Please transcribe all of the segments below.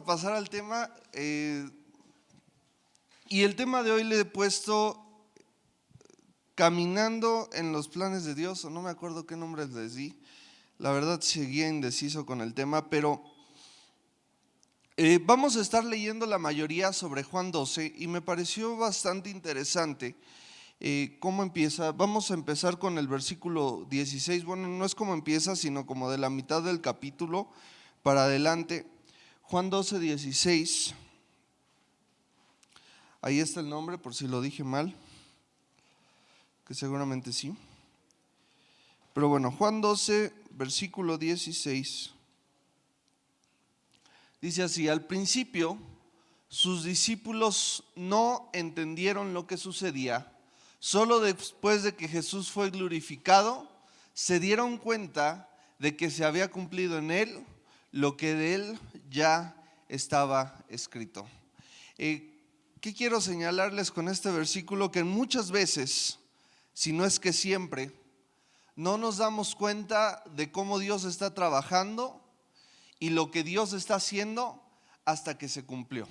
pasar al tema. Y el tema de hoy le he puesto Caminando en los planes de Dios, o no me acuerdo qué nombre les di. La verdad seguía indeciso con el tema, pero vamos a estar leyendo la mayoría sobre Juan 12 y me pareció bastante interesante cómo empieza. Vamos a empezar con el versículo 16. Bueno, no es como empieza, sino como de la mitad del capítulo para adelante. Juan 12, 16. Ahí está el nombre, por si lo dije mal, que seguramente sí. Pero bueno, Juan 12, versículo 16. Dice así: al principio sus discípulos no entendieron lo que sucedía. Solo después de que Jesús fue glorificado, se dieron cuenta de que se había cumplido en él lo que de él ya estaba escrito. ¿Qué quiero señalarles con este versículo? Que muchas veces, si no es que siempre, no nos damos cuenta de cómo Dios está trabajando y lo que Dios está haciendo hasta que se cumplió.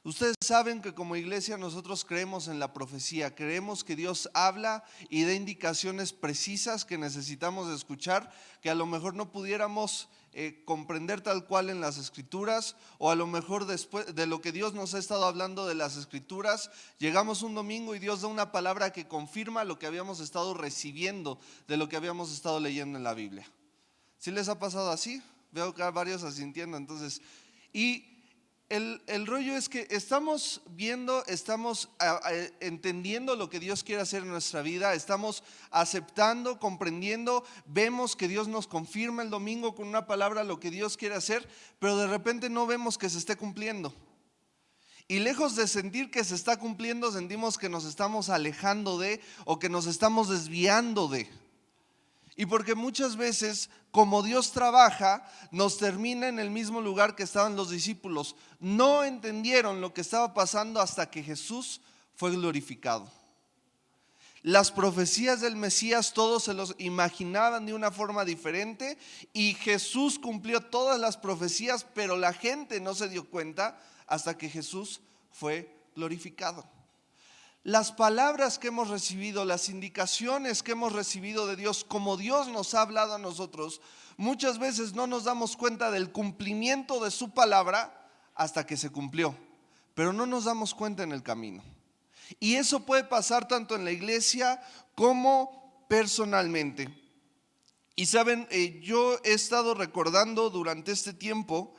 Ustedes saben que como iglesia nosotros creemos en la profecía, creemos que Dios habla y da indicaciones precisas que necesitamos escuchar, que a lo mejor no pudiéramos comprender tal cual en las escrituras, o a lo mejor después de lo que Dios nos ha estado hablando de las escrituras, llegamos un domingo y Dios da una palabra que confirma lo que habíamos estado recibiendo de lo que habíamos estado leyendo en la Biblia. ¿Sí les ha pasado así? Veo que hay varios asintiendo, entonces. Y el rollo es que estamos viendo, estamos entendiendo lo que Dios quiere hacer en nuestra vida, estamos aceptando, comprendiendo, vemos que Dios nos confirma el domingo con una palabra lo que Dios quiere hacer, pero de repente no vemos que se esté cumpliendo. Y lejos de sentir que se está cumpliendo, sentimos que nos estamos alejando de, o que nos estamos desviando de. Y porque muchas veces, como Dios trabaja, nos termina en el mismo lugar que estaban los discípulos. No entendieron lo que estaba pasando hasta que Jesús fue glorificado. Las profecías del Mesías todos se los imaginaban de una forma diferente y Jesús cumplió todas las profecías, pero la gente no se dio cuenta hasta que Jesús fue glorificado. Las palabras que hemos recibido, las indicaciones que hemos recibido de Dios, como Dios nos ha hablado a nosotros, muchas veces no nos damos cuenta del cumplimiento de su palabra hasta que se cumplió, pero no nos damos cuenta en el camino. Y eso puede pasar tanto en la iglesia como personalmente. Y saben, yo he estado recordando durante este tiempo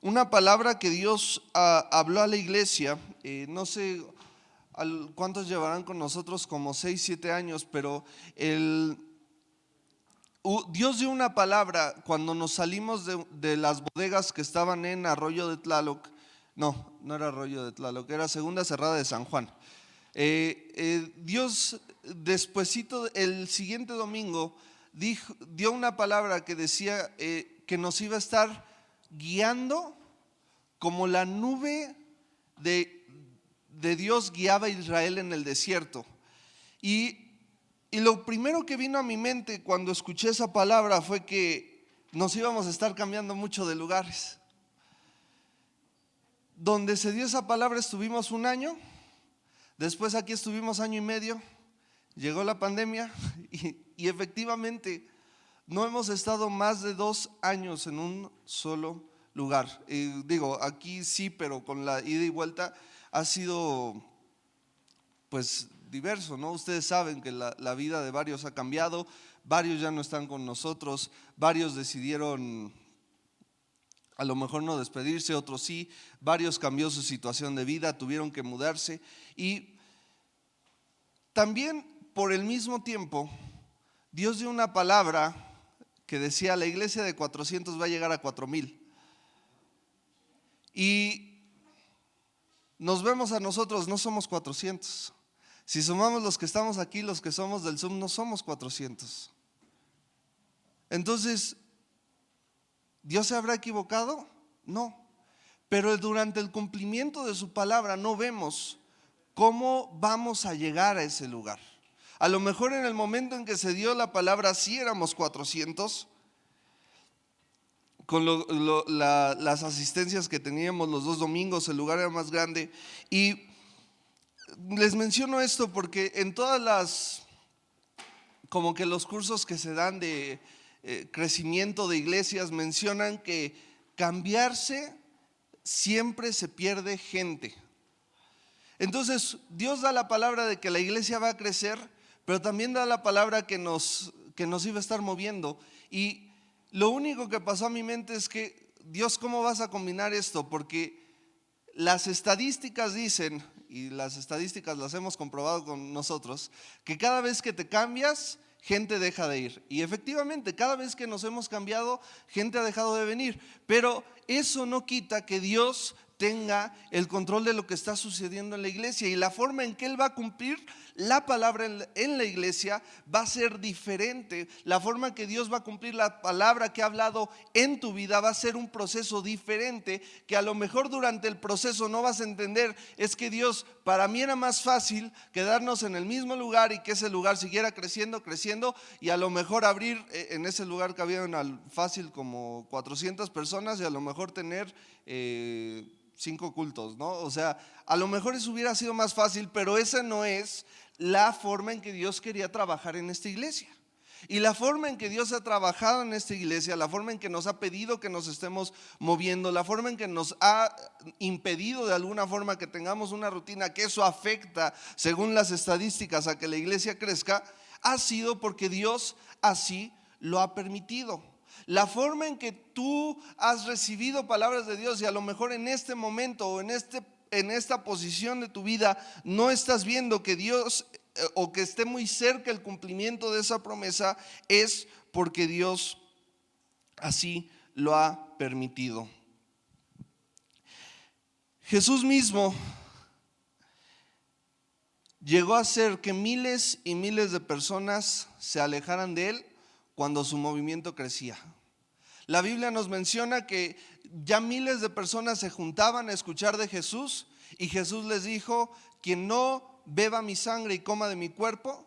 una palabra que Dios habló a la iglesia, no sé ¿cuántos llevarán con nosotros? Como 6, 7 años, pero Dios dio una palabra cuando nos salimos de las bodegas que estaban en Arroyo de Tlaloc. No era Arroyo de Tlaloc, era Segunda Cerrada de San Juan. Dios despuesito, el siguiente domingo, dio una palabra que decía que nos iba a estar guiando como la nube de Dios guiaba a Israel en el desierto. Y lo primero que vino a mi mente cuando escuché esa palabra fue que nos íbamos a estar cambiando mucho de lugares. Donde se dio esa palabra estuvimos un año, después aquí estuvimos año y medio, llegó la pandemia y efectivamente no hemos estado más de 2 años en un solo lugar. Digo, aquí sí, pero con la ida y vuelta ha sido pues diverso, ¿no? Ustedes saben que la vida de varios ha cambiado, varios ya no están con nosotros, varios decidieron a lo mejor no despedirse, otros sí, varios cambió su situación de vida, tuvieron que mudarse. Y también por el mismo tiempo Dios dio una palabra que decía: la iglesia de 400 va a llegar a 4000. Y nos vemos a nosotros, no somos 400. Si sumamos los que estamos aquí, los que somos del Zoom, no somos 400. Entonces, ¿Dios se habrá equivocado? No. Pero durante el cumplimiento de su palabra no vemos cómo vamos a llegar a ese lugar. A lo mejor en el momento en que se dio la palabra sí éramos 400, con las asistencias que teníamos los 2 domingos, el lugar era más grande. Y les menciono esto porque en todas las, como que los cursos que se dan de crecimiento de iglesias, mencionan que cambiarse siempre se pierde gente. Entonces Dios da la palabra de que la iglesia va a crecer, pero también da la palabra que nos iba a estar moviendo. Y lo único que pasó a mi mente es que, Dios, ¿cómo vas a combinar esto? Porque las estadísticas dicen, y las estadísticas las hemos comprobado con nosotros, que cada vez que te cambias, gente deja de ir. Y efectivamente, cada vez que nos hemos cambiado, gente ha dejado de venir. Pero eso no quita que Dios tenga el control de lo que está sucediendo en la iglesia, y la forma en que Él va a cumplir la palabra en la iglesia va a ser diferente. La forma en que Dios va a cumplir la palabra que ha hablado en tu vida va a ser un proceso diferente, que a lo mejor durante el proceso no vas a entender. Es que Dios, para mí era más fácil quedarnos en el mismo lugar y que ese lugar siguiera creciendo, y a lo mejor abrir en ese lugar que había fácil como 400 personas, y a lo mejor tener 5 cultos, ¿no? O sea, a lo mejor eso hubiera sido más fácil, pero esa no es la forma en que Dios quería trabajar en esta iglesia. Y la forma en que Dios ha trabajado en esta iglesia, la forma en que nos ha pedido que nos estemos moviendo, la forma en que nos ha impedido de alguna forma que tengamos una rutina, que eso afecta, según las estadísticas, a que la iglesia crezca, ha sido porque Dios así lo ha permitido. La forma en que tú has recibido palabras de Dios, y a lo mejor en este momento o en esta posición de tu vida no estás viendo que Dios o que esté muy cerca el cumplimiento de esa promesa, es porque Dios así lo ha permitido. Jesús mismo llegó a hacer que miles y miles de personas se alejaran de Él cuando su movimiento crecía. La Biblia nos menciona que ya miles de personas se juntaban a escuchar de Jesús, y Jesús les dijo: quien no beba mi sangre y coma de mi cuerpo,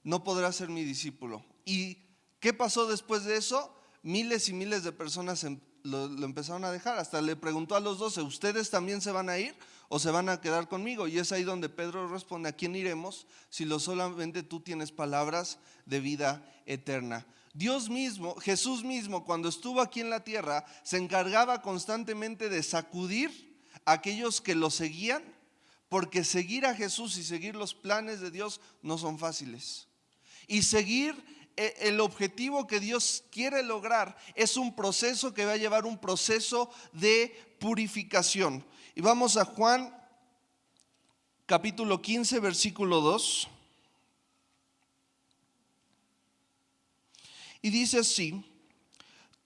no podrá ser mi discípulo. ¿Y qué pasó después de eso? Miles y miles de personas lo empezaron a dejar. Hasta le preguntó a los 12: ¿ustedes también se van a ir o se van a quedar conmigo? Y es ahí donde Pedro responde: ¿a quién iremos si solamente tú tienes palabras de vida eterna? Dios mismo, Jesús mismo, cuando estuvo aquí en la tierra, se encargaba constantemente de sacudir a aquellos que lo seguían, porque seguir a Jesús y seguir los planes de Dios no son fáciles. Y seguir el objetivo que Dios quiere lograr es un proceso que va a llevar un proceso de purificación. Y vamos a Juan capítulo 15, versículo 2. Y dice así: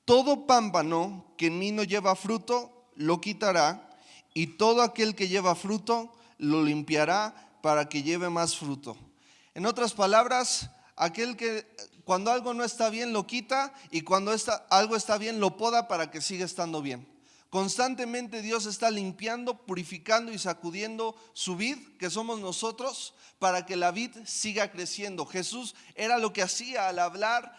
todo pámpano que en mí no lleva fruto, lo quitará, y todo aquel que lleva fruto, lo limpiará para que lleve más fruto. En otras palabras, aquel que cuando algo no está bien lo quita, y cuando algo está bien lo poda para que siga estando bien. Constantemente Dios está limpiando, purificando y sacudiendo su vid, que somos nosotros, para que la vid siga creciendo. Jesús era lo que hacía al hablar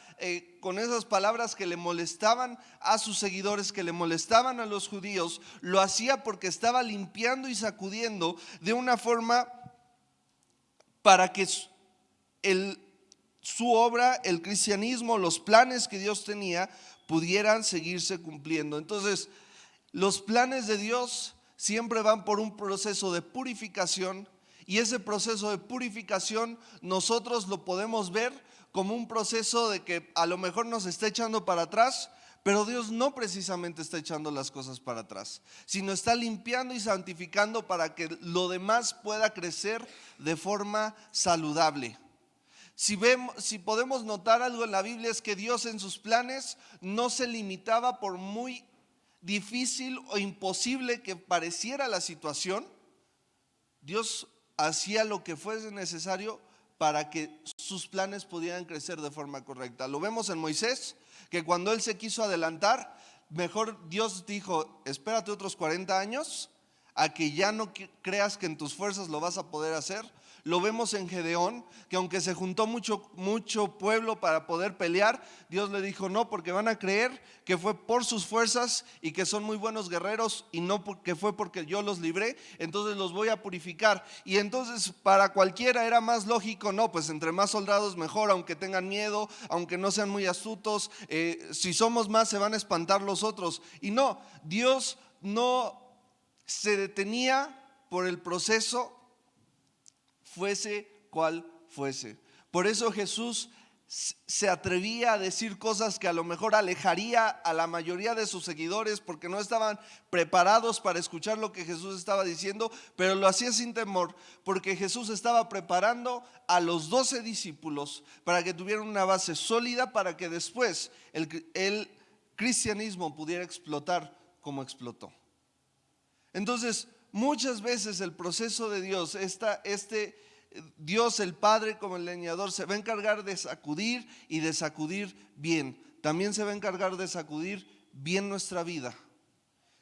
con esas palabras que le molestaban a sus seguidores, que le molestaban a los judíos. Lo hacía porque estaba limpiando y sacudiendo de una forma para que su obra, el cristianismo, los planes que Dios tenía, pudieran seguirse cumpliendo. Entonces, los planes de Dios siempre van por un proceso de purificación, y ese proceso de purificación nosotros lo podemos ver como un proceso de que a lo mejor nos está echando para atrás, pero Dios no precisamente está echando las cosas para atrás, sino está limpiando y santificando para que lo demás pueda crecer de forma saludable. Si podemos notar algo en la Biblia, es que Dios en sus planes no se limitaba, por muy difícil o imposible que pareciera la situación. Dios hacía lo que fuese necesario para que sus planes pudieran crecer de forma correcta. Lo vemos en Moisés, que cuando él se quiso adelantar, mejor Dios dijo: espérate otros 40 años a que ya no creas que en tus fuerzas lo vas a poder hacer. Lo vemos en Gedeón, que aunque se juntó mucho pueblo para poder pelear, Dios le dijo no, porque van a creer que fue por sus fuerzas y que son muy buenos guerreros y no porque fue porque yo los libré, entonces los voy a purificar. Y entonces para cualquiera era más lógico, no, pues entre más soldados mejor, aunque tengan miedo, aunque no sean muy astutos, si somos más se van a espantar los otros. Y no, Dios no se detenía por el proceso, fuese cual fuese. Por eso Jesús se atrevía a decir cosas que a lo mejor alejaría a la mayoría de sus seguidores porque no estaban preparados para escuchar lo que Jesús estaba diciendo, pero lo hacía sin temor porque Jesús estaba preparando a los 12 discípulos para que tuvieran una base sólida para que después el cristianismo pudiera explotar como explotó. Entonces, muchas veces el proceso de Dios, Dios el Padre como el leñador se va a encargar de sacudir y de sacudir bien. También se va a encargar de sacudir bien nuestra vida.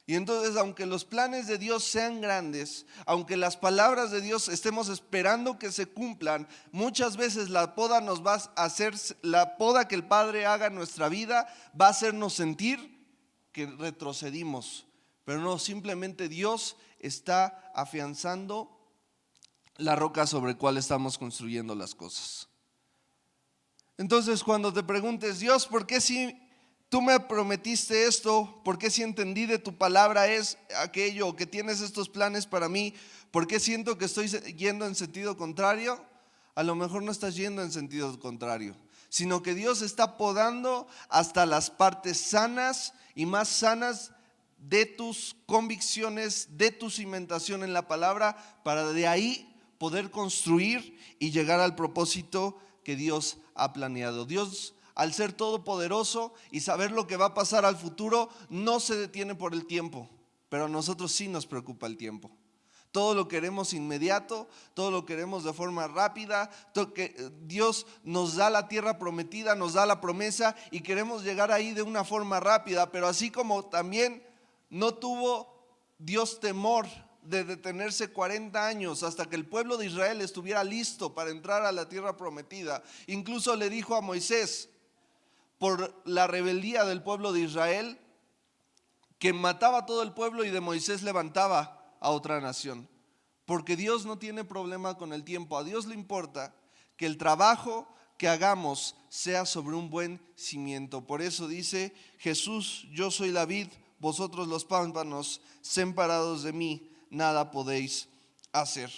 Y entonces, aunque los planes de Dios sean grandes, aunque las palabras de Dios estemos esperando que se cumplan, muchas veces la poda que el Padre haga en nuestra vida va a hacernos sentir que retrocedimos. Pero no, simplemente Dios está afianzando la roca sobre la cual estamos construyendo las cosas. Entonces, cuando te preguntes, Dios, ¿por qué si tú me prometiste esto? ¿Por qué si entendí de tu palabra es aquello? ¿Que tienes estos planes para mí? ¿Por qué siento que estoy yendo en sentido contrario? A lo mejor no estás yendo en sentido contrario, sino que Dios está podando hasta las partes sanas y más sanas de tus convicciones, de tu cimentación en la palabra, para de ahí poder construir y llegar al propósito que Dios ha planeado. Dios, al ser todopoderoso y saber lo que va a pasar al futuro, no se detiene por el tiempo, pero a nosotros sí nos preocupa el tiempo. Todo lo queremos inmediato, todo lo queremos de forma rápida. Dios nos da la tierra prometida, nos da la promesa y queremos llegar ahí de una forma rápida, pero así como también no tuvo Dios temor de detenerse 40 años hasta que el pueblo de Israel estuviera listo para entrar a la tierra prometida. Incluso le dijo a Moisés, por la rebeldía del pueblo de Israel, que mataba a todo el pueblo y de Moisés levantaba a otra nación. Porque Dios no tiene problema con el tiempo. A Dios le importa que el trabajo que hagamos sea sobre un buen cimiento. Por eso dice Jesús, yo soy la vid, vosotros los pámpanos, separados de mí, nada podéis hacer.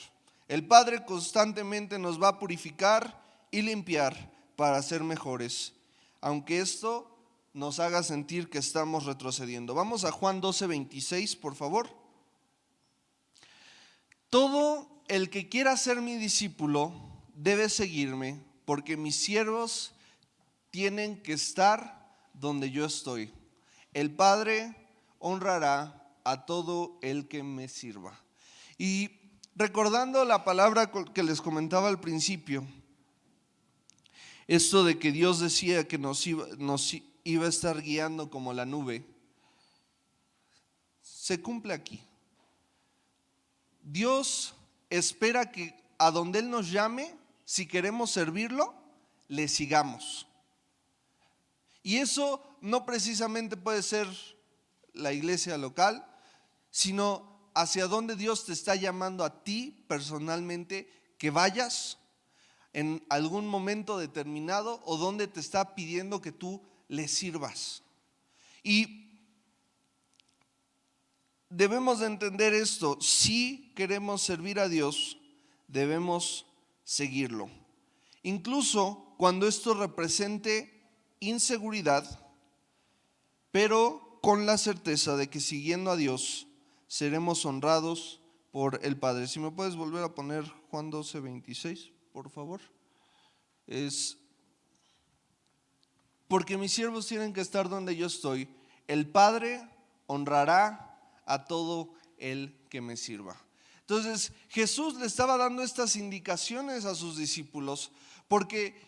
El Padre constantemente nos va a purificar y limpiar para ser mejores, aunque esto nos haga sentir que estamos retrocediendo. Vamos a Juan 12:26, por favor. Todo el que quiera ser mi discípulo debe seguirme, porque mis siervos tienen que estar donde yo estoy. El Padre honrará a todo el que me sirva. Y recordando la palabra que les comentaba al principio, esto de que Dios decía que nos iba a estar guiando como la nube, se cumple aquí. Dios espera que a donde Él nos llame, si queremos servirlo, le sigamos. Y eso no precisamente puede ser la iglesia local, sino hacia donde Dios te está llamando a ti personalmente que vayas en algún momento determinado o donde te está pidiendo que tú le sirvas. Y debemos de entender esto: si queremos servir a Dios, debemos seguirlo. Incluso cuando esto represente inseguridad, pero con la certeza de que siguiendo a Dios seremos honrados por el Padre. Si me puedes volver a poner Juan 12:26, por favor. Porque mis siervos tienen que estar donde yo estoy. El Padre honrará a todo el que me sirva. Entonces Jesús le estaba dando estas indicaciones a sus discípulos porque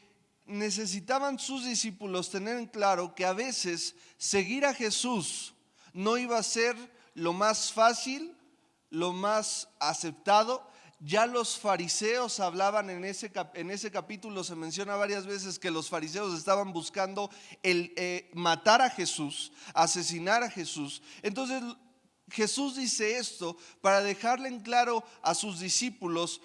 necesitaban sus discípulos tener en claro que a veces seguir a Jesús no iba a ser lo más fácil, lo más aceptado. Ya los fariseos hablaban en ese capítulo, se menciona varias veces que los fariseos estaban buscando matar a Jesús, asesinar a Jesús. Entonces Jesús dice esto para dejarle en claro a sus discípulos.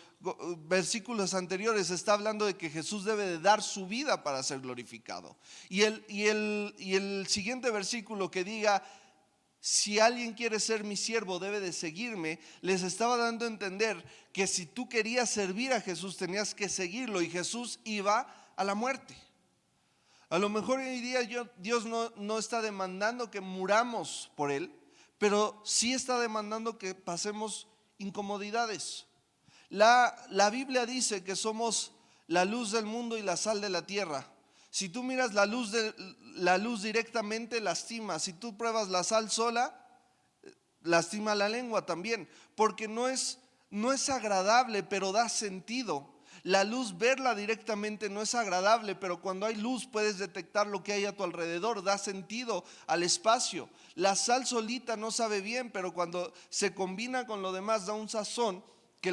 Versículos anteriores está hablando de que Jesús debe de dar su vida para ser glorificado. Y el siguiente versículo que diga: si alguien quiere ser mi siervo, debe de seguirme, les estaba dando a entender que si tú querías servir a Jesús, tenías que seguirlo, y Jesús iba a la muerte. A lo mejor hoy día Dios no está demandando que muramos por Él, pero sí está demandando que pasemos incomodidades. La Biblia dice que somos la luz del mundo y la sal de la tierra. Si tú miras la luz directamente, lastima. Si tú pruebas la sal sola, lastima la lengua también, porque no es agradable, pero da sentido. La luz, verla directamente no es agradable, pero cuando hay luz puedes detectar lo que hay a tu alrededor, da sentido al espacio. La sal solita no sabe bien, pero cuando se combina con lo demás da un sazón que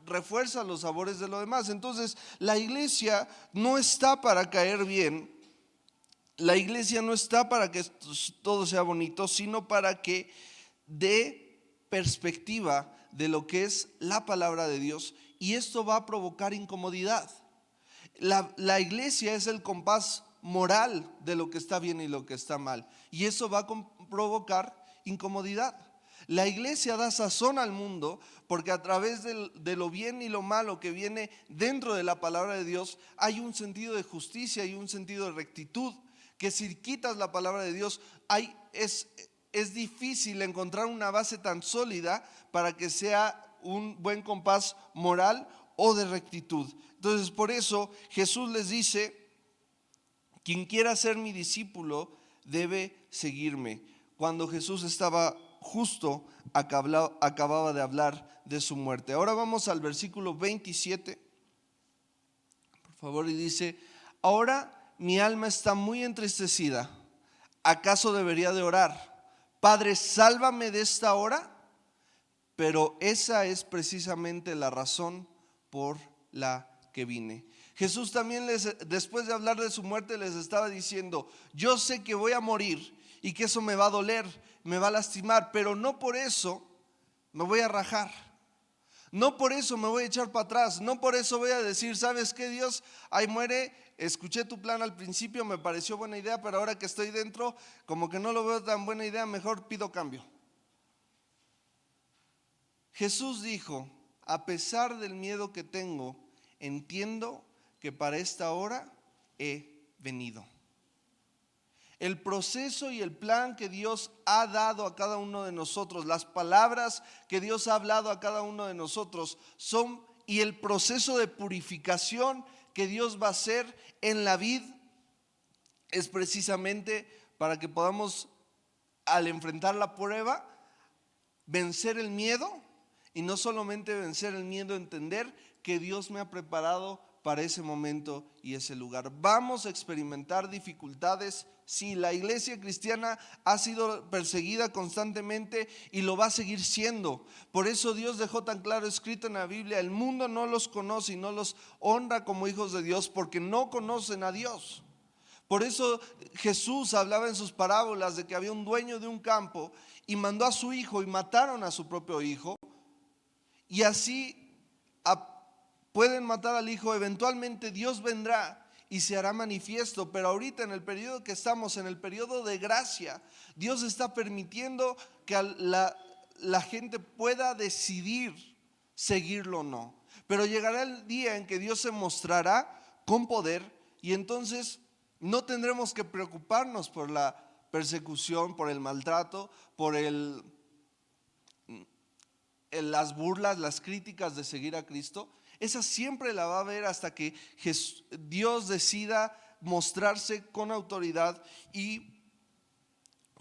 refuerza los sabores de lo demás. Entonces, la iglesia no está para caer bien, la iglesia no está para que todo sea bonito, sino para que dé perspectiva de lo que es la palabra de Dios, y esto va a provocar incomodidad. La iglesia es el compás moral de lo que está bien y lo que está mal, y eso va a provocar incomodidad. La iglesia da sazón al mundo porque a través de lo bien y lo malo que viene dentro de la palabra de Dios hay un sentido de justicia y un sentido de rectitud, que si quitas la palabra de Dios es difícil encontrar una base tan sólida para que sea un buen compás moral o de rectitud. Entonces, por eso Jesús les dice: quien quiera ser mi discípulo debe seguirme. Cuando Jesús estaba justo acababa de hablar de su muerte. Ahora vamos al versículo 27, por favor, y dice: ahora mi alma está muy entristecida, ¿acaso debería de orar? Padre, sálvame de esta hora. Pero esa es precisamente la razón por la que vine. Jesús también después de hablar de su muerte, les estaba diciendo: yo sé que voy a morir y que eso me va a doler, me va a lastimar, pero no por eso me voy a rajar, no por eso me voy a echar para atrás, no por eso voy a decir: ¿sabes qué, Dios? Ahí muere, escuché tu plan al principio, me pareció buena idea, pero ahora que estoy dentro, como que no lo veo tan buena idea, mejor pido cambio. Jesús dijo: a pesar del miedo que tengo, entiendo que para esta hora he venido. El proceso y el plan que Dios ha dado a cada uno de nosotros, las palabras que Dios ha hablado a cada uno de nosotros y el proceso de purificación que Dios va a hacer en la vid, es precisamente para que podamos, al enfrentar la prueba, vencer el miedo. Y no solamente vencer el miedo, entender que Dios me ha preparado para ese momento y ese lugar. Vamos a experimentar dificultades. Sí, la iglesia cristiana ha sido perseguida constantemente y lo va a seguir siendo. Por eso Dios dejó tan claro escrito en la Biblia: el mundo no los conoce y no los honra como hijos de Dios porque no conocen a Dios. Por eso Jesús hablaba en sus parábolas de que había un dueño de un campo y mandó a su hijo y mataron a su propio hijo. Y así pueden matar al hijo. Eventualmente Dios vendrá y se hará manifiesto, pero ahorita en el periodo que estamos, en el periodo de gracia, Dios está permitiendo que la gente pueda decidir seguirlo o no. Pero llegará el día en que Dios se mostrará con poder, y entonces no tendremos que preocuparnos por la persecución, por el maltrato, por las burlas, las críticas de seguir a Cristo. Esa siempre la va a haber hasta que Dios decida mostrarse con autoridad y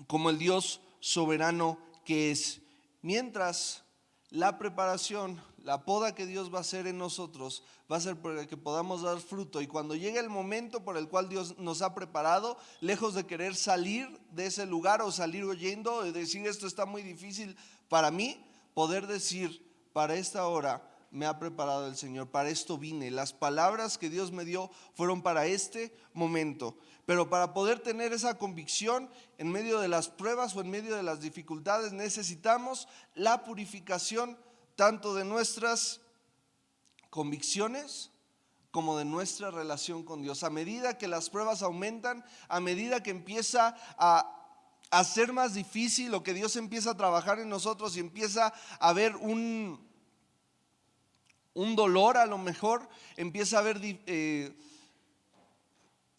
como el Dios soberano que es. Mientras, la preparación, la poda que Dios va a hacer en nosotros va a ser para que podamos dar fruto, y cuando llegue el momento por el cual Dios nos ha preparado, lejos de querer salir de ese lugar o salir huyendo y decir: esto está muy difícil para mí, poder decir, para esta hora me ha preparado el Señor, para esto vine. Las palabras que Dios me dio fueron para este momento. Pero para poder tener esa convicción en medio de las pruebas o en medio de las dificultades, necesitamos la purificación tanto de nuestras convicciones como de nuestra relación con Dios. A medida que las pruebas aumentan, a medida que empieza a ser más difícil, o que Dios empieza a trabajar en nosotros y empieza a haber un dolor, a lo mejor empieza a haber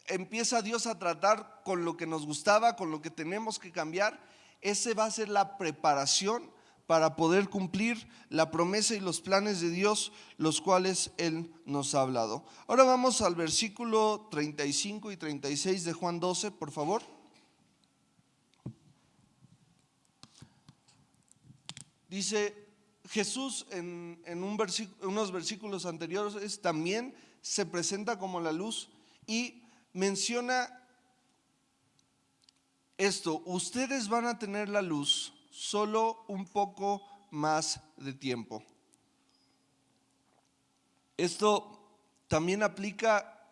empieza Dios a tratar con lo que nos gustaba, con lo que tenemos que cambiar. Ese va a ser la preparación para poder cumplir la promesa y los planes de Dios, los cuales Él nos ha hablado. Ahora vamos al versículo 35 y 36 de Juan 12, por favor. Dice Jesús en unos versículos anteriores también se presenta como la luz y menciona esto: ustedes van a tener la luz solo un poco más de tiempo. Esto también aplica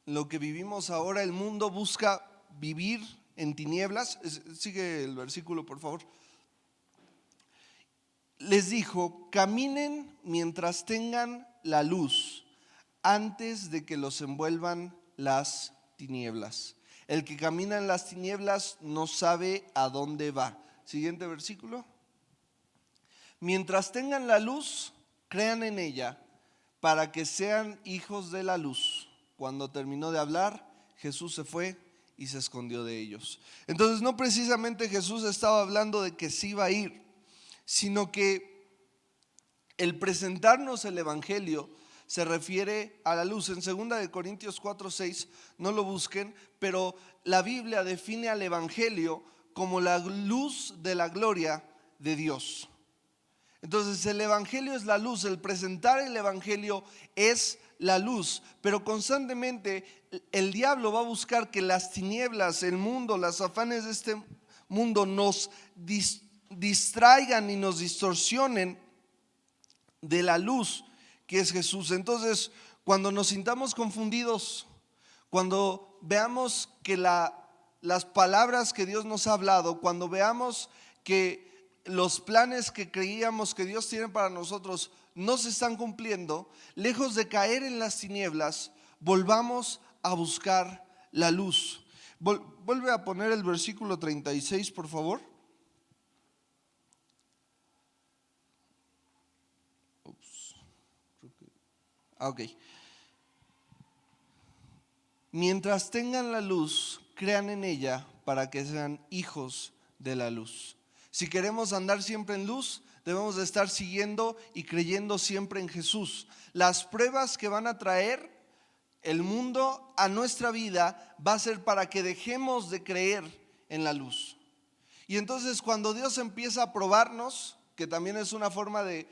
lo que vivimos ahora. El mundo busca vivir en tinieblas. Sigue el versículo, por favor. Les dijo: caminen mientras tengan la luz, antes de que los envuelvan las tinieblas. El que camina en las tinieblas no sabe a dónde va. Siguiente versículo. Mientras tengan la luz, crean en ella, para que sean hijos de la luz. Cuando terminó de hablar, Jesús se fue y se escondió de ellos. Entonces, no precisamente Jesús estaba hablando de que se iba a ir, sino que el presentarnos el evangelio se refiere a la luz. En 2 Corintios 4:6, no lo busquen, pero la Biblia define al evangelio como la luz de la gloria de Dios. Entonces, el evangelio es la luz, el presentar el evangelio es la luz, pero constantemente el diablo va a buscar que las tinieblas, el mundo, los afanes de este mundo nos distraigan y nos distorsionen de la luz que es Jesús. Entonces, cuando nos sintamos confundidos, cuando veamos que las palabras que Dios nos ha hablado, cuando veamos que los planes que creíamos que Dios tiene para nosotros no se están cumpliendo, lejos de caer en las tinieblas, volvamos a buscar la luz. Vuelve a poner el versículo 36, por favor. Ok. Mientras tengan la luz, crean en ella, para que sean hijos de la luz. Si queremos andar siempre en luz, debemos de estar siguiendo y creyendo siempre en Jesús. Las pruebas que van a traer el mundo a nuestra vida va a ser para que dejemos de creer en la luz. Y entonces, cuando Dios empieza a probarnos, que también es una forma de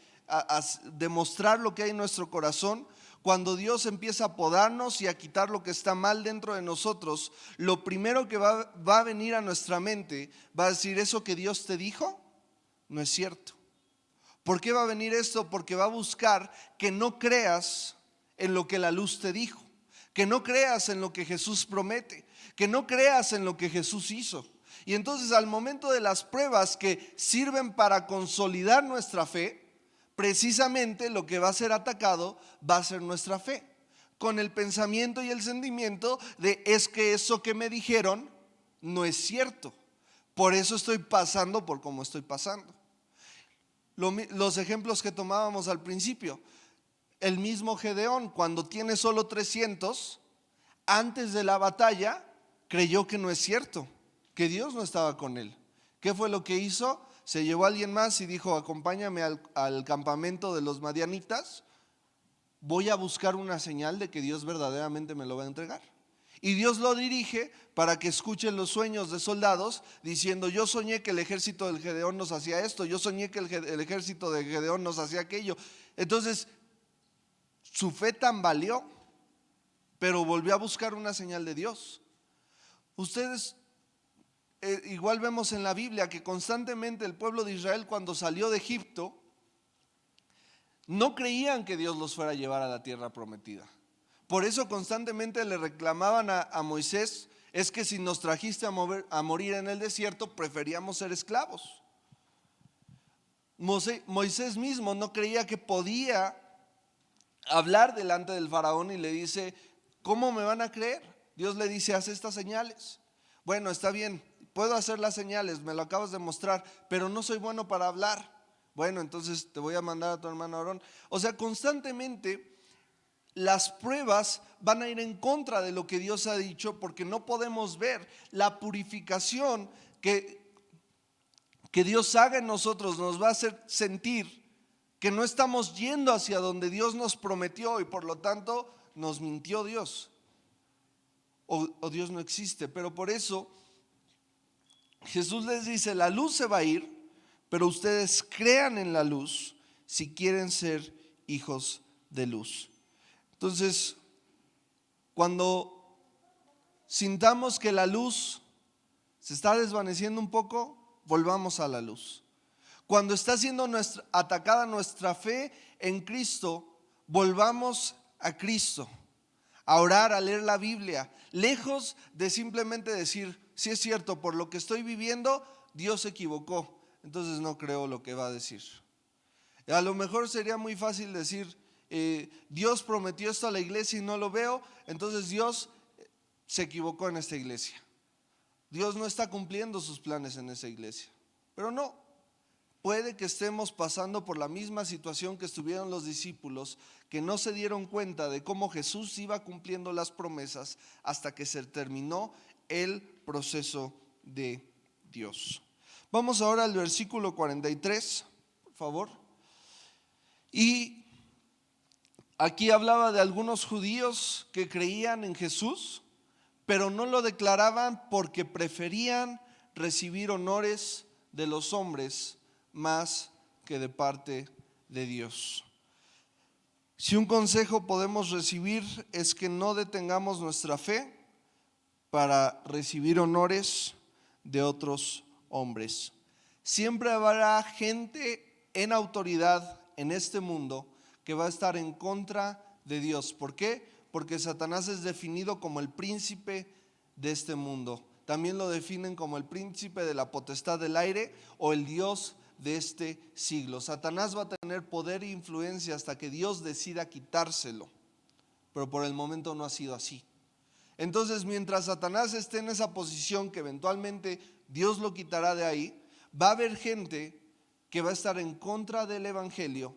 demostrar lo que hay en nuestro corazón, cuando Dios empieza a podarnos y a quitar lo que está mal dentro de nosotros, lo primero que va a venir a nuestra mente va a decir: ¿eso que Dios te dijo? No es cierto. ¿Por qué va a venir esto? Porque va a buscar que no creas en lo que la luz te dijo, que no creas en lo que Jesús promete, que no creas en lo que Jesús hizo. Y entonces, al momento de las pruebas que sirven para consolidar nuestra fe, precisamente lo que va a ser atacado va a ser nuestra fe, con el pensamiento y el sentimiento de: es que eso que me dijeron no es cierto, por eso estoy pasando por como estoy pasando. Los ejemplos que tomábamos al principio, el mismo Gedeón, cuando tiene solo 300, antes de la batalla creyó que no es cierto, que Dios no estaba con él. ¿Qué fue lo que hizo? Se llevó a alguien más y dijo: acompáñame al campamento de los madianitas, voy a buscar una señal de que Dios verdaderamente me lo va a entregar. Y Dios lo dirige para que escuchen los sueños de soldados diciendo: yo soñé que el ejército del Gedeón nos hacía esto, yo soñé que el ejército de Gedeón nos hacía aquello. Entonces, su fe tambaleó, pero volvió a buscar una señal de Dios. Ustedes, igual vemos en la Biblia que constantemente el pueblo de Israel, cuando salió de Egipto, no creían que Dios los fuera a llevar a la tierra prometida. Por eso constantemente le reclamaban a Moisés: es que si nos trajiste a morir en el desierto, preferíamos ser esclavos. Moisés mismo no creía que podía hablar delante del faraón y le dice: ¿cómo me van a creer? Dios le dice: haz estas señales. Bueno, está bien, puedo hacer las señales, me lo acabas de mostrar, pero no soy bueno para hablar. Bueno, entonces te voy a mandar a tu hermano Aarón. O sea, constantemente las pruebas van a ir en contra de lo que Dios ha dicho, porque no podemos ver la purificación que Dios haga en nosotros. Nos va a hacer sentir que no estamos yendo hacia donde Dios nos prometió, y por lo tanto nos mintió Dios, o Dios no existe. Pero por eso Jesús les dice: la luz se va a ir, pero ustedes crean en la luz si quieren ser hijos de luz. Entonces, cuando sintamos que la luz se está desvaneciendo un poco, volvamos a la luz. Cuando está siendo atacada nuestra fe en Cristo, volvamos a Cristo, a orar, a leer la Biblia, lejos de simplemente decir: sí es cierto, por lo que estoy viviendo, Dios se equivocó, entonces no creo lo que va a decir. A lo mejor sería muy fácil decir: Dios prometió esto a la iglesia y no lo veo, entonces Dios se equivocó en esta iglesia. Dios no está cumpliendo sus planes en esa iglesia. Pero no, puede que estemos pasando por la misma situación que estuvieron los discípulos, que no se dieron cuenta de cómo Jesús iba cumpliendo las promesas hasta que se terminó el proceso de Dios. Vamos ahora al versículo 43, por favor. Y aquí hablaba de algunos judíos que creían en Jesús, pero no lo declaraban porque preferían recibir honores de los hombres más que de parte de Dios. Si un consejo podemos recibir es que no detengamos nuestra fe para recibir honores de otros hombres. Siempre habrá gente en autoridad en este mundo que va a estar en contra de Dios. ¿Por qué? Porque Satanás es definido como el príncipe de este mundo. También lo definen como el príncipe de la potestad del aire o el Dios de este siglo. Satanás va a tener poder e influencia hasta que Dios decida quitárselo, pero por el momento no ha sido así. Entonces, mientras Satanás esté en esa posición, que eventualmente Dios lo quitará de ahí, va a haber gente que va a estar en contra del evangelio,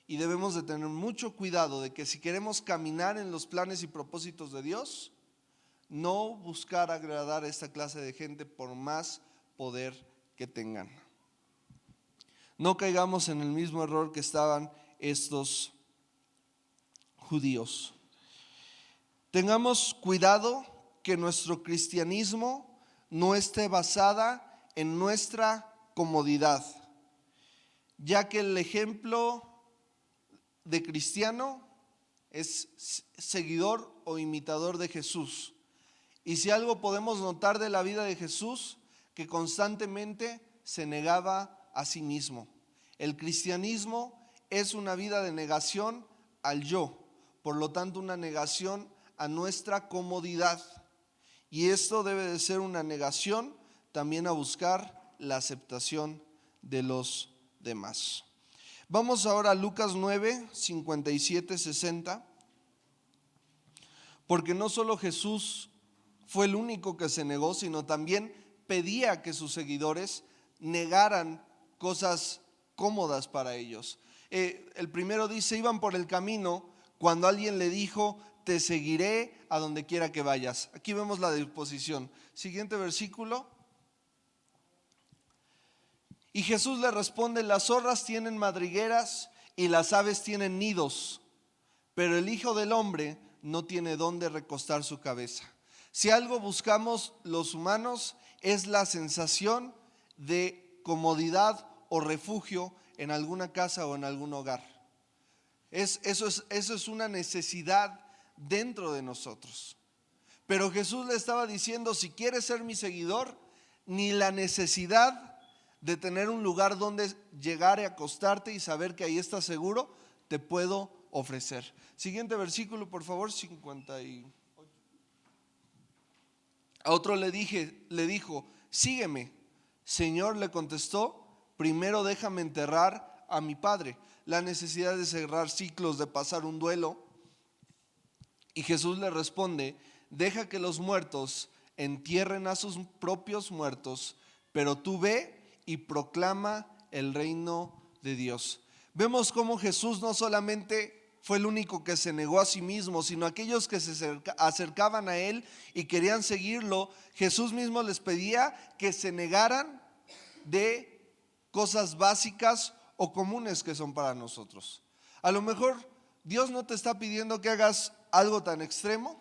y debemos de tener mucho cuidado de que si queremos caminar en los planes y propósitos de Dios, no buscar agradar a esta clase de gente por más poder que tengan. No caigamos en el mismo error que estaban estos judíos. Tengamos cuidado que nuestro cristianismo no esté basada en nuestra comodidad, ya que el ejemplo de cristiano es seguidor o imitador de Jesús. Y si algo podemos notar de la vida de Jesús, que constantemente se negaba a sí mismo. El cristianismo es una vida de negación al yo, por lo tanto una negación a nuestra comodidad. Y esto debe de ser una negación también a buscar la aceptación de los demás. Vamos ahora a Lucas 9, 57, 60. Porque no solo Jesús fue el único que se negó, sino también pedía que sus seguidores negaran cosas cómodas para ellos. El primero dice: iban por el camino cuando alguien le dijo: te seguiré a donde quiera que vayas. Aquí vemos la disposición. Siguiente versículo. Y Jesús le responde: las zorras tienen madrigueras y las aves tienen nidos, pero el Hijo del Hombre no tiene dónde recostar su cabeza. Si algo buscamos los humanos es la sensación de comodidad o refugio en alguna casa o en algún hogar. Eso es una necesidad dentro de nosotros. Pero Jesús le estaba diciendo: si quieres ser mi seguidor, ni la necesidad de tener un lugar donde llegar y acostarte y saber que ahí estás seguro, te puedo ofrecer. Siguiente versículo, por favor, 58. A otro le dijo, sígueme. Señor, le contestó, primero déjame enterrar a mi padre. La necesidad de cerrar ciclos, de pasar un duelo. Y Jesús le responde, deja que los muertos entierren a sus propios muertos, pero tú ve y proclama el reino de Dios. Vemos cómo Jesús no solamente fue el único que se negó a sí mismo, sino aquellos que se acercaban a él y querían seguirlo. Jesús mismo les pedía que se negaran de cosas básicas o comunes que son para nosotros. A lo mejor Dios no te está pidiendo que hagas algo tan extremo,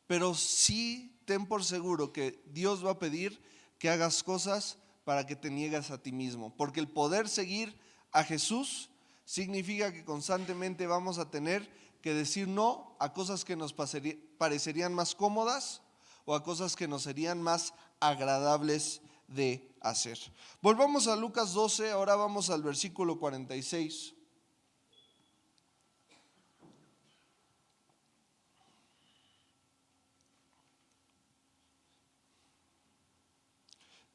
pero sí ten por seguro que Dios va a pedir que hagas cosas para que te niegues a ti mismo, porque el poder seguir a Jesús significa que constantemente vamos a tener que decir no a cosas que nos parecerían más cómodas o a cosas que nos serían más agradables de hacer. Volvamos a Lucas 12, ahora vamos al versículo 46.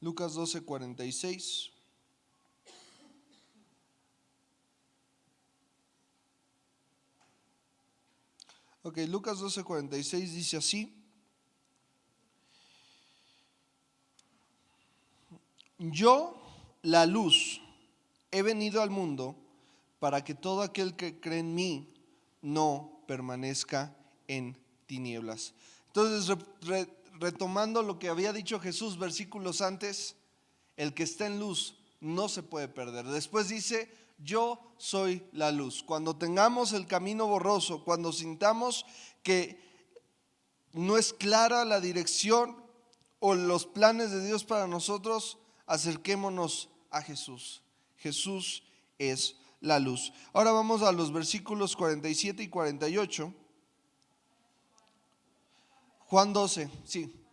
Lucas 12, 46. Ok, Lucas 12, 46 dice así. Yo, la luz, he venido al mundo para que todo aquel que cree en mí no permanezca en tinieblas. Entonces, retomando lo que había dicho Jesús versículos antes, el que está en luz no se puede perder. Después dice, yo soy la luz. Cuando tengamos el camino borroso, cuando sintamos que no es clara la dirección o los planes de Dios para nosotros, acerquémonos a Jesús. Jesús es la luz. Ahora vamos a los versículos 47 y 48. Juan 12,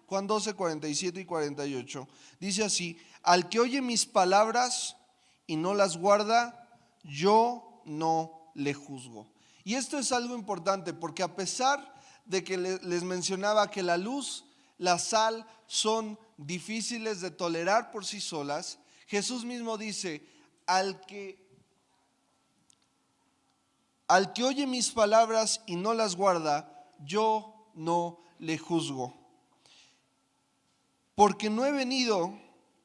47 y 48. Dice así, al que oye mis palabras y no las guarda, yo no le juzgo. Y esto es algo importante porque a pesar de que les mencionaba que la luz, la sal son difíciles de tolerar por sí solas, Jesús mismo dice, al que oye mis palabras y no las guarda, yo no le juzgo. Porque no he venido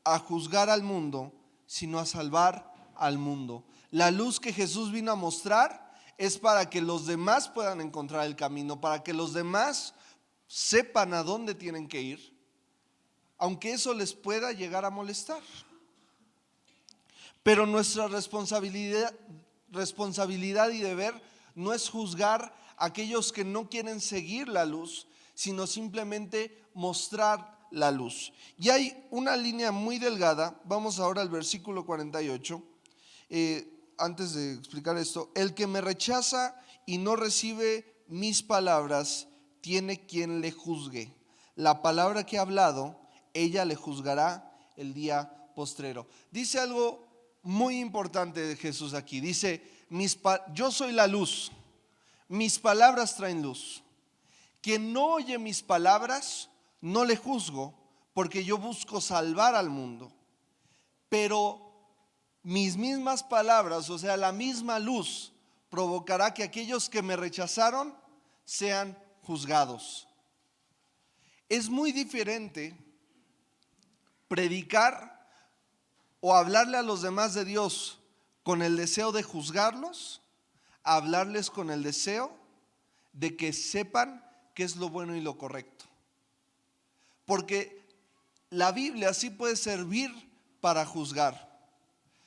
a juzgar al mundo, sino a salvar al mundo. La luz que Jesús vino a mostrar es para que los demás puedan encontrar el camino, para que los demás sepan a dónde tienen que ir, aunque eso les pueda llegar a molestar. Pero nuestra responsabilidad y deber no es juzgar a aquellos que no quieren seguir la luz, sino simplemente mostrar la luz. Y hay una línea muy delgada. Vamos ahora al versículo 48. Antes de explicar esto, el que me rechaza y no recibe mis palabras, tiene quien le juzgue. La palabra que ha hablado, ella le juzgará el día postrero. Dice algo muy importante de Jesús aquí. Dice, yo soy la luz, mis palabras traen luz. Quien no oye mis palabras, no le juzgo, porque yo busco salvar al mundo. Pero mis mismas palabras, o sea, la misma luz, provocará que aquellos que me rechazaron sean juzgados. Es muy diferente predicar o hablarle a los demás de Dios con el deseo de juzgarlos, a hablarles con el deseo de que sepan qué es lo bueno y lo correcto. Porque la Biblia sí puede servir para juzgar.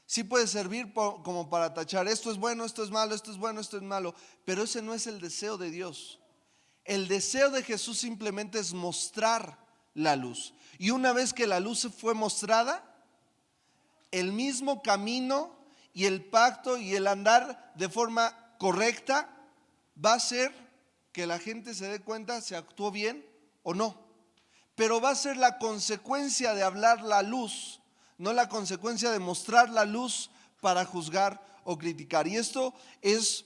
Sí puede servir como para tachar, esto es bueno, esto es malo, esto es bueno, esto es malo. Pero ese no es el deseo de Dios. El deseo de Jesús simplemente es mostrar la luz. Y una vez que la luz fue mostrada, el mismo camino y el pacto y el andar de forma correcta va a hacer que la gente se dé cuenta si actuó bien o no. pero va a ser la consecuencia de hablar la luz, no la consecuencia de mostrar la luz para juzgar o criticar. Y esto es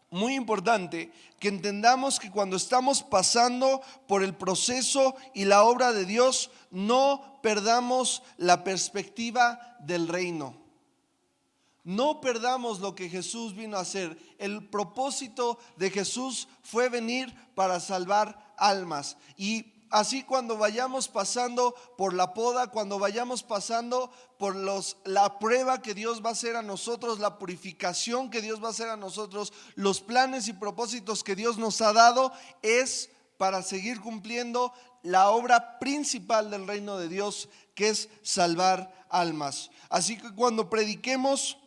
muy importante, que entendamos que cuando estamos pasando por el proceso y la obra de Dios, no perdamos la perspectiva del reino. No perdamos lo que Jesús vino a hacer. El propósito de Jesús fue venir para salvar almas. Y así cuando vayamos pasando por la poda, cuando vayamos pasando por la prueba que Dios va a hacer a nosotros, la purificación que Dios va a hacer a nosotros, los planes y propósitos que Dios nos ha dado, es para seguir cumpliendo la obra principal del reino de Dios, que es salvar almas. Así que cuando prediquemos,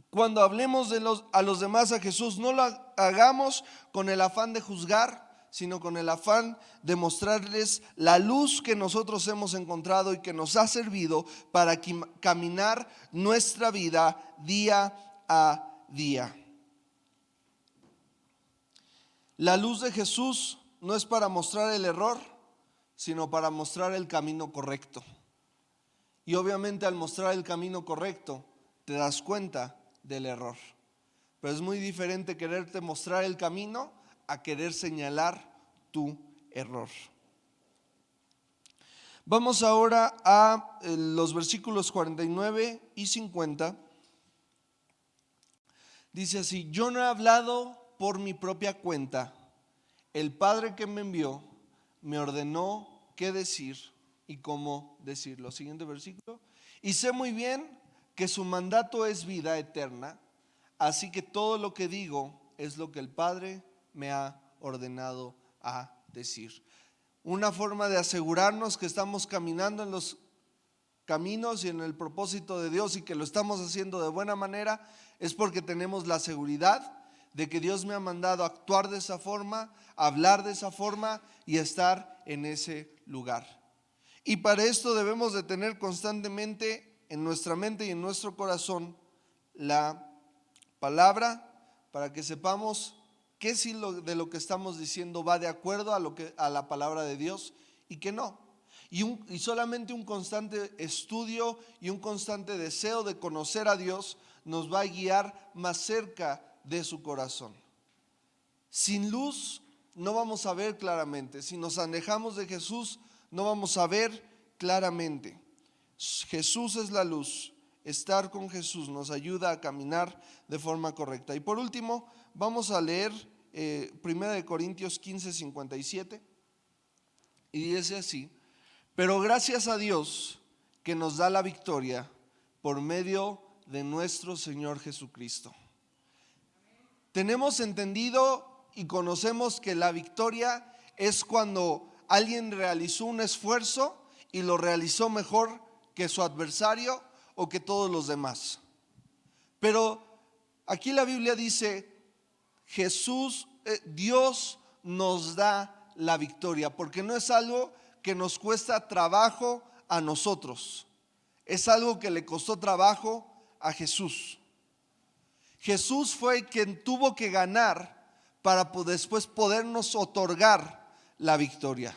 cuando hablemos a los demás a Jesús, no lo hagamos con el afán de juzgar, sino con el afán de mostrarles la luz que nosotros hemos encontrado y que nos ha servido para caminar nuestra vida día a día. La luz de Jesús no es para mostrar el error, sino para mostrar el camino correcto. Y obviamente al mostrar el camino correcto, te das cuenta del error. Pero es muy diferente quererte mostrar el camino a querer señalar tu error. Vamos ahora a los versículos 49 y 50. Dice así: yo no he hablado por mi propia cuenta. El Padre que me envió me ordenó qué decir y cómo decirlo. Siguiente versículo. Y sé muy bien que su mandato es vida eterna, así que todo lo que digo es lo que el Padre me ha ordenado a decir. Una forma de asegurarnos que estamos caminando en los caminos y en el propósito de Dios y que lo estamos haciendo de buena manera es porque tenemos la seguridad de que Dios me ha mandado a actuar de esa forma, a hablar de esa forma y a estar en ese lugar. Y para esto debemos de tener constantemente en nuestra mente y en nuestro corazón la palabra, para que sepamos que si de lo que estamos diciendo va de acuerdo a la palabra de Dios y que no. Y solamente un constante estudio y un constante deseo de conocer a Dios nos va a guiar más cerca de su corazón. Sin luz no vamos a ver claramente. Si nos alejamos de Jesús, no vamos a ver claramente. Jesús es la luz. Estar con Jesús nos ayuda a caminar de forma correcta. Y por último, vamos a leer 1 Corintios 15, 57. Y dice así: pero gracias a Dios que nos da la victoria por medio de nuestro Señor Jesucristo. Tenemos entendido y conocemos que la victoria es cuando alguien realizó un esfuerzo y lo realizó mejor que su adversario o que todos los demás. Pero aquí la Biblia dice, Dios nos da la victoria, porque no es algo que nos cuesta trabajo a nosotros, es algo que le costó trabajo a Jesús. Jesús fue quien tuvo que ganar para después podernos otorgar la victoria.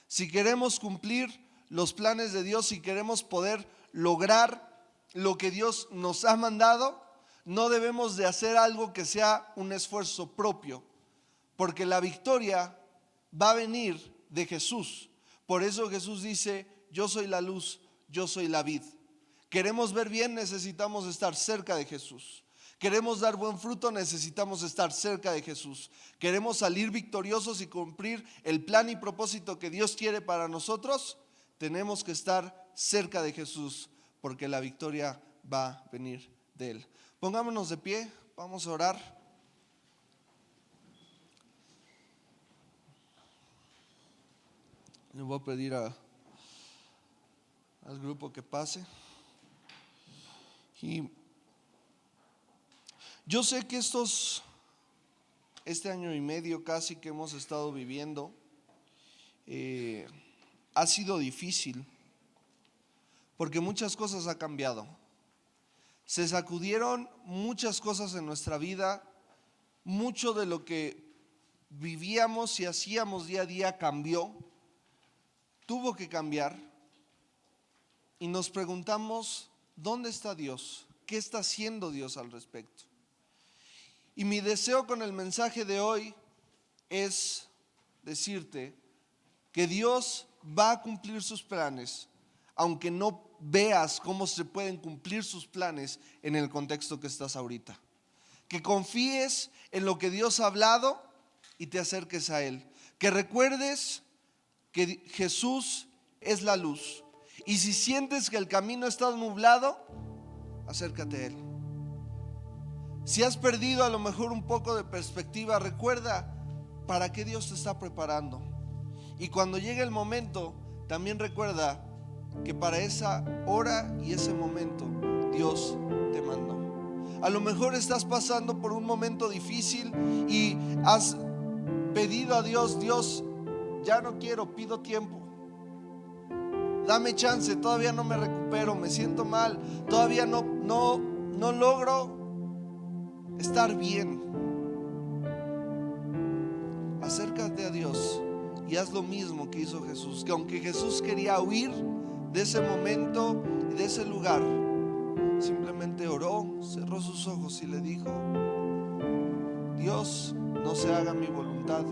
Si queremos cumplir los planes de Dios, si queremos poder lograr lo que Dios nos ha mandado, no debemos de hacer algo que sea un esfuerzo propio, porque la victoria va a venir de Jesús. Por eso Jesús dice: yo soy la luz, yo soy la vid. Queremos ver bien, necesitamos estar cerca de Jesús. Queremos dar buen fruto, necesitamos estar cerca de Jesús. Queremos salir victoriosos y cumplir el plan y propósito que Dios quiere para nosotros, tenemos que estar cerca de Jesús, porque la victoria va a venir de Él. Pongámonos de pie, vamos a orar. Le voy a pedir al grupo que pase. Y yo sé que este año y medio casi que hemos estado viviendo ha sido difícil, porque muchas cosas han cambiado. Se sacudieron muchas cosas en nuestra vida, mucho de lo que vivíamos y hacíamos día a día cambió. tuvo que cambiar y nos preguntamos, ¿dónde está Dios? ¿Qué está haciendo Dios al respecto? Y mi deseo con el mensaje de hoy es decirte que Dios va a cumplir sus planes, aunque no veas cómo se pueden cumplir sus planes en el contexto que estás ahorita. Que confíes en lo que Dios ha hablado y te acerques a Él. Que recuerdes que Jesús es la luz. Y si sientes que el camino está nublado, acércate a Él. Si has perdido a lo mejor un poco de perspectiva, recuerda para qué Dios te está preparando. Y cuando llegue el momento, también recuerda que para esa hora y ese momento Dios te mandó. A lo mejor estás pasando por un momento difícil y has pedido a Dios, Dios, ya no quiero, pido tiempo. Dame chance, todavía no me recupero, me siento mal, todavía no logro estar bien. Acércate a Dios y haz lo mismo que hizo Jesús, que aunque Jesús quería huir de ese momento y de ese lugar, simplemente oró, cerró sus ojos y le dijo, Dios, no se haga mi voluntad,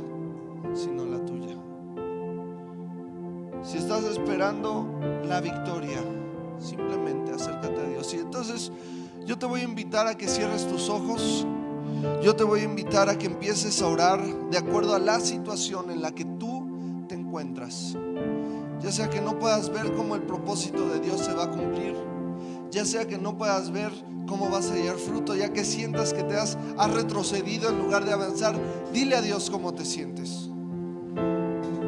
sino la tuya. Si estás esperando la victoria, simplemente acércate a Dios. Y entonces yo te voy a invitar a que cierres tus ojos. Yo te voy a invitar a que empieces a orar de acuerdo a la situación en la que tú te encuentras. Ya sea que no puedas ver cómo el propósito de Dios se va a cumplir, ya sea que no puedas ver cómo vas a hallar fruto, ya que sientas que te has retrocedido en lugar de avanzar, dile a Dios cómo te sientes.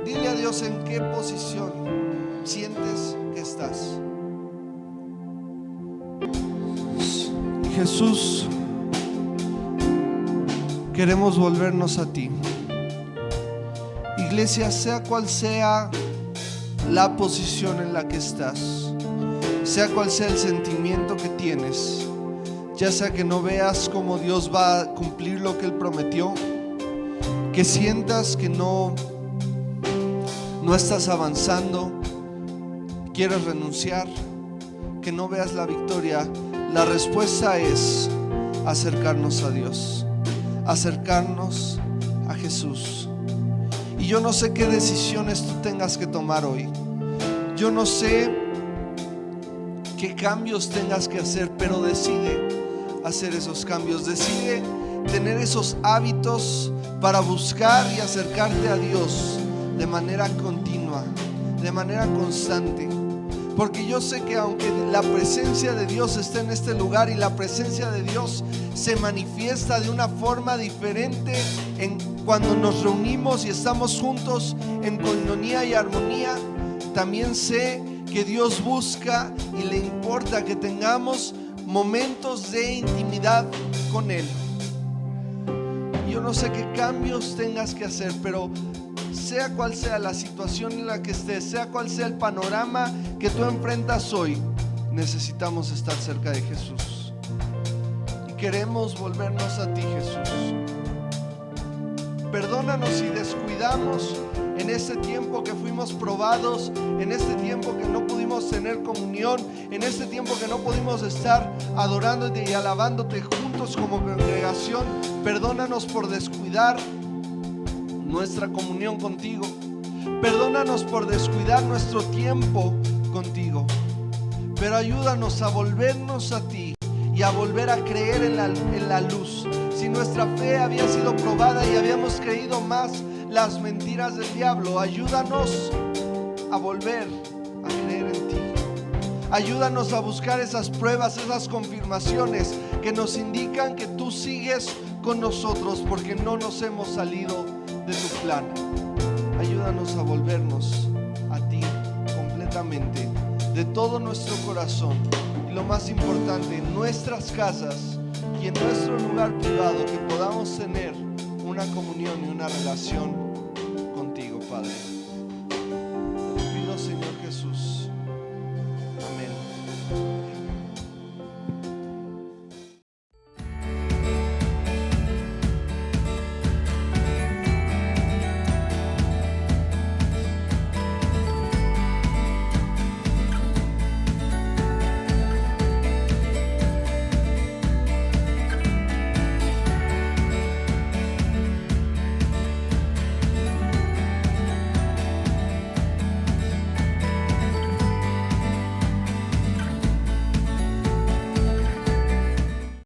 Dile a Dios en qué posición sientes que estás. Jesús, queremos volvernos a ti. Iglesia, sea cual sea la posición en la que estás, sea cual sea el sentimiento que tienes, ya sea que no veas cómo Dios va a cumplir lo que Él prometió, que sientas que no estás avanzando, quieres renunciar, que no veas la victoria, la respuesta es acercarnos a Dios, acercarnos a Jesús. Y yo no sé qué decisiones tú tengas que tomar hoy, yo no sé qué cambios tengas que hacer, pero decide hacer esos cambios, decide tener esos hábitos para buscar y acercarte a Dios de manera continua, de manera constante. Porque yo sé que aunque la presencia de Dios está en este lugar y la presencia de Dios se manifiesta de una forma diferente cuando nos reunimos y estamos juntos en coinonía y armonía, también sé que Dios busca y le importa que tengamos momentos de intimidad con Él. Yo no sé qué cambios tengas que hacer, pero sea cual sea la situación en la que estés, sea cual sea el panorama que tú enfrentas hoy, necesitamos estar cerca de Jesús. Y queremos volvernos a ti, Jesús. Perdónanos si descuidamos en este tiempo que fuimos probados, en este tiempo que no pudimos tener comunión, en este tiempo que no pudimos estar adorándote y alabándote juntos como congregación. Perdónanos por descuidar nuestra comunión contigo. Perdónanos por descuidar nuestro tiempo contigo. Pero ayúdanos a volvernos a ti y a volver a creer en la luz. Si nuestra fe había sido probada y habíamos creído más las mentiras del diablo, ayúdanos a volver a creer en ti. Ayúdanos a buscar esas pruebas, esas confirmaciones que nos indican que tú sigues con nosotros, porque no nos hemos salido de tu plan. Ayúdanos a volvernos a ti completamente, de todo nuestro corazón, y lo más importante, en nuestras casas y en nuestro lugar privado, que podamos tener una comunión y una relación contigo, Padre.